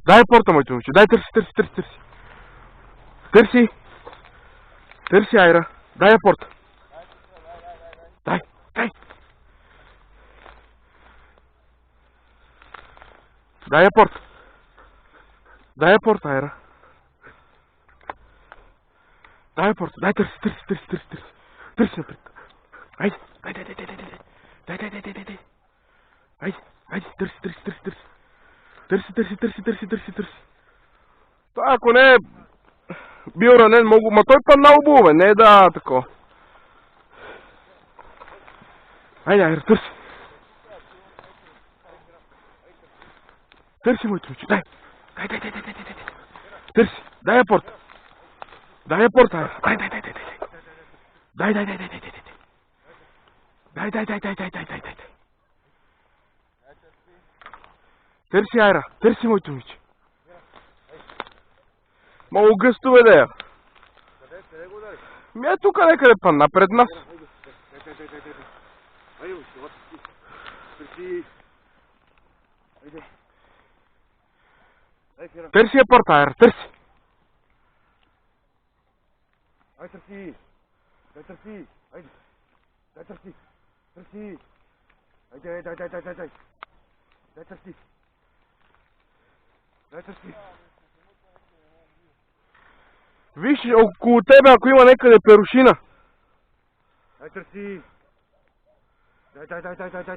Дай порта, моето момиче. Дай, търси. Търси, Айра. Дай я порта. Дай. Дай я порта, Айра. Дай я порта. Дай, търси. Търси напред. Айде. Дай. Айде, търси. Търси. Това ако не е бил ранен, ма той падна обул, бе, не е да такова. Айде, търси. Търси, моето момиче, дай. Търси, дай я порта. Дай. Търси, Айра, търси, моето момиче. Много гъсто, бе, да я. Къде го удариш? Ми е тука некъде падна, пред нас. Айде, търси. Айде. Търси я порта, Айра, търси. Ай, търси. Айде. Дай, търси. Айде, дай. Дай, търси. Виж, около тебе, ако има некъде перушина. Дай, търси. Дай.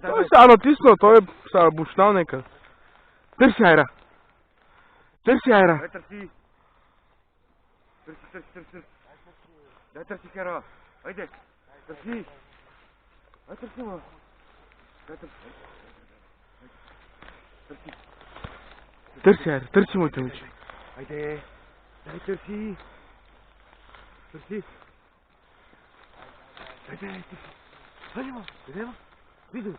Той сега натиснал, той е сега бушнал некъде. Търси, Айра. Дай, търси. Търси. Дай, търси, хера. Айде. Търси. Ай, търси, ма. Дай, търси. Търси, Айра, търси, моето момиче. Айде. Дай, търси. Айде, търси. Айде, ма. Види.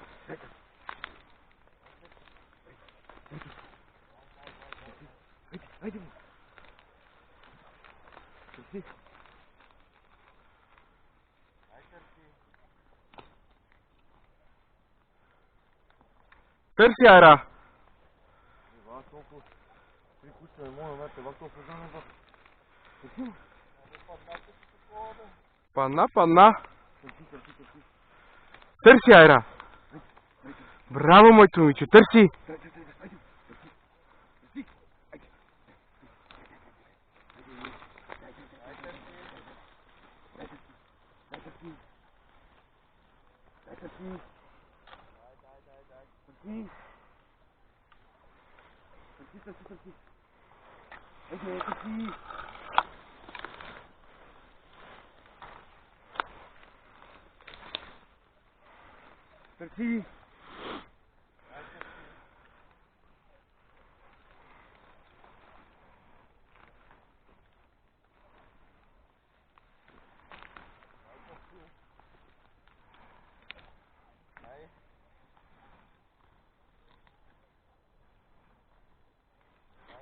Айде, ма. Търси. Търси, Айра. Това толкова. Три куча не мога, бе, това толкова зана, бе. Търси, ма. Падна. Търси, Айра. Браво, моето момиче, търси. Търси.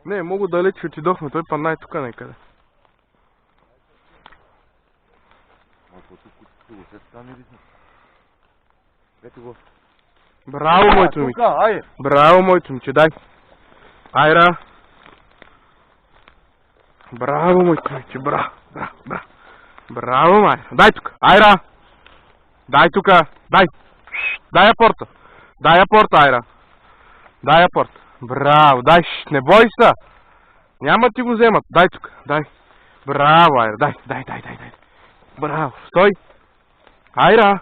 Не, много далеч отидохме, той падна и тука некъде. Ако тук кучето се стане ризно. Ето го. Браво, моето момиче. Айде. Браво, моето момиче, дай. Айра. Браво, моето момиче, браво. Браво, Майра. Дай тук. Айра. Дай тука. Дай. Дай я порта, Айра. Дай я порта. Браво, дай. Не бой се. Няма ти го вземат. Дай тук. Дай. Браво, Айра. Дай. Браво. Стой. Айра.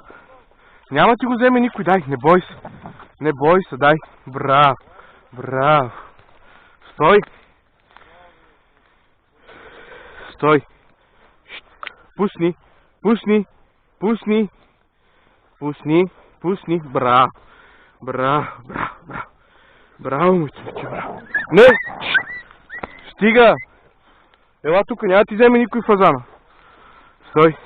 Няма ти го вземе никой. Дай. Не бой се. Дай. Браво. Стой. Пусни. Браво. Браво, моето момиче, браво. Не! Стига! Ела тук, няма ти вземе никой фазана. Стой.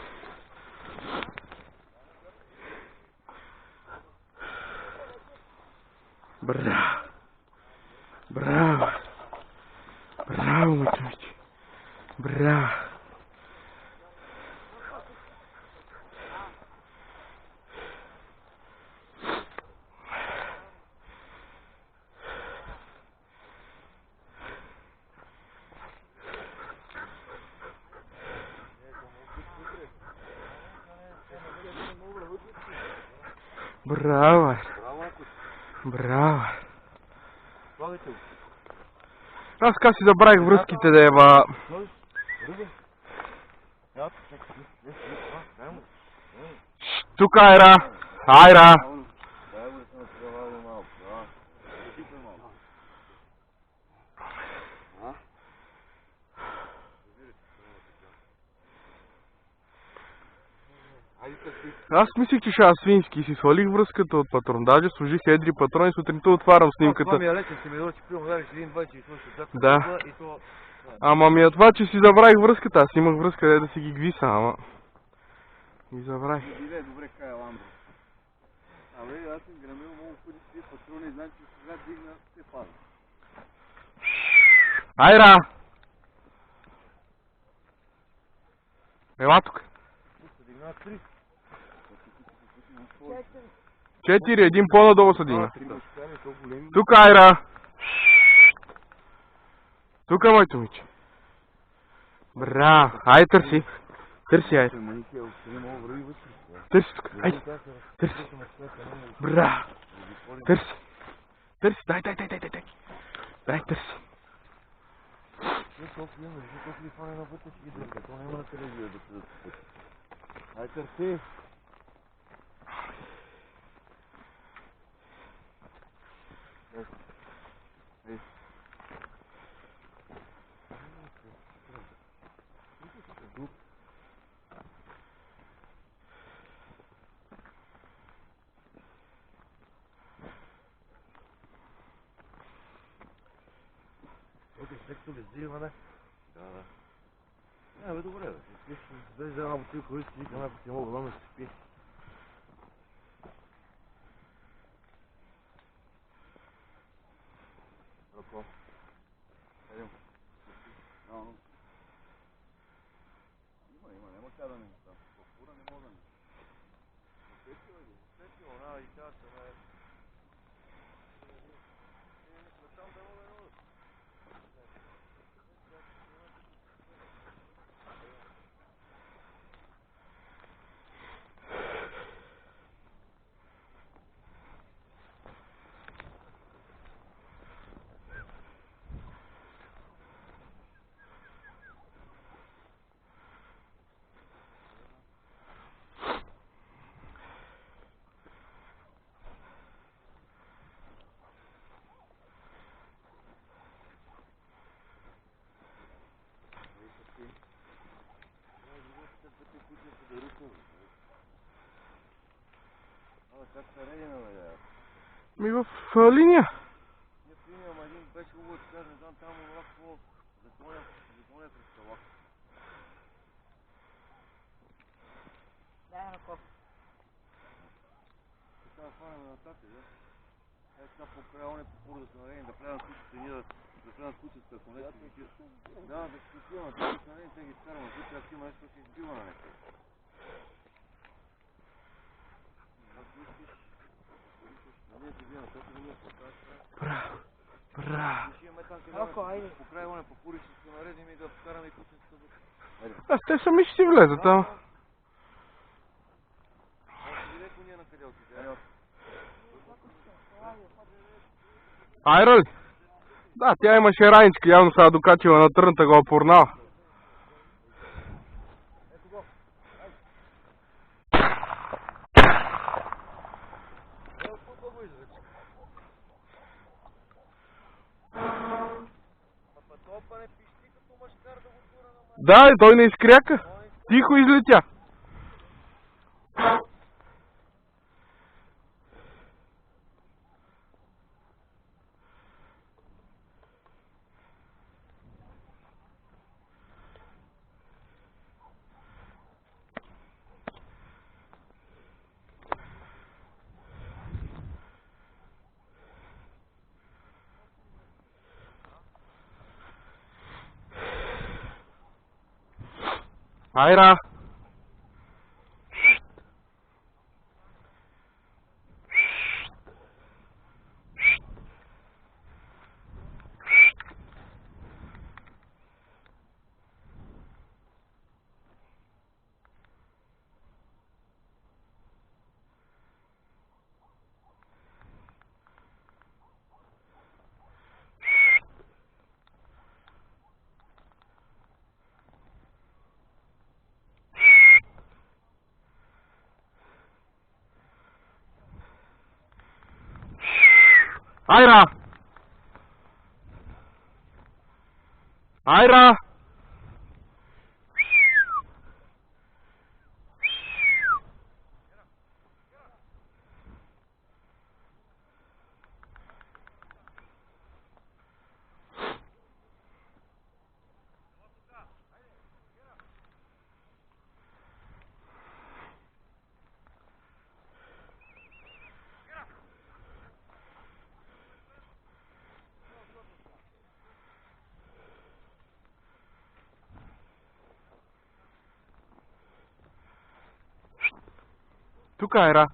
Браво, моето момиче. Браво. Браво, Айра. Браво, Акус. Браво. Слагайте го. Аз така си забравих връзките да ева. Сложиш? Ръба. Ято, чакай. Дай му. Тук Айра. Айра. Дай го да се натравали малко. Типай малко. Айде търси. Аз мислих, че ще е свински и си свалих връзката от патрон. Даже служих едри патрони, сутринта отварям Това ми снимката. е лечен, ще ми дойде, че пивам, удариш един бай, че изслушаш отзад. Да. И то... Ама ми е това, че си забравих връзката. Аз имах връзка да си ги гвиса, ама... Ги забравих. Иде добре, кая Ламбро. Абе, аз съм грамил много пъти с тези патрони, значи сега дигна, се пада. Айра! Ела тук. Се дигна 3. 4, един по-надолу са дигна. То големи. Тук Айра! Тук моето момиче. Браво! Ай, търси. Търси, Айра. Търси тук. Айде. Търси. Браво! Търси. Търси. Дай. Дай, търси. Ай, търси. Тук е здива, не? Да. Бе, добре, бе. Без една бутилка виски, викам, ако ти мога, да се спи. Ръко. Едем. Има, няма тя да не там. Папура не мога да не. Усетила, и тя се не... Там да мога да не. Как се редина, бе, Ми в линия. не приемам, един беше хубаво, че не знам там това какво законя през талак. Дай ръко. Така да хванем нататък, да? Е, сега покрай оне по да се наредим, да плянат кучета, ние да плянат кучета, ако не се ги... Да, да се силна, да се наредим, те ги скараме, вътре, ако има нещо, се избива на някой. Ако искаш, ние се взема, това се вълна, това Браво. Браво. имаме там Малко, айде. покрай оне по ще се наредим и да вкараме и кучета. Аз те сами ще си влезат, ама. Директно ние на къде отиде. Айра ли? Да, тя имаше раничка, явно сега докачила на трънта го опорнала. Да, и той не изкряка. Тихо излетя. Айра! Айра! Айра! Тук, Айра.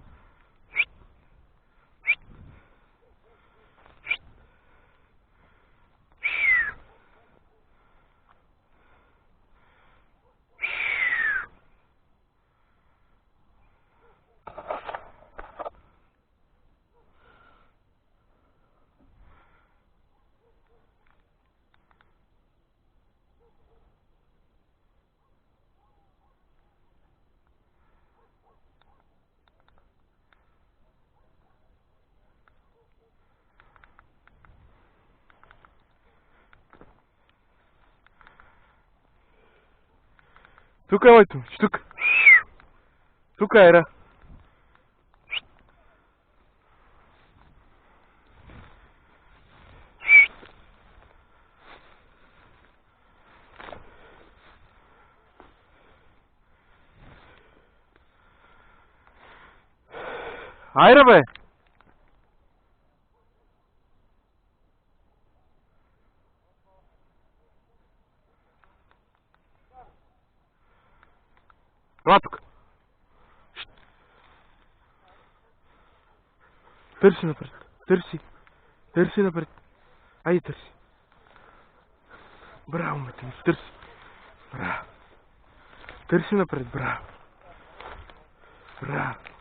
Тук, моето момиче, тук. Тук, Айра. Айра, бе! Ела тук. Търси напред. Търси. Търси напред. Айде, търси. Браво, мете ми. Търси. Браво. Търси напред. Браво. Браво.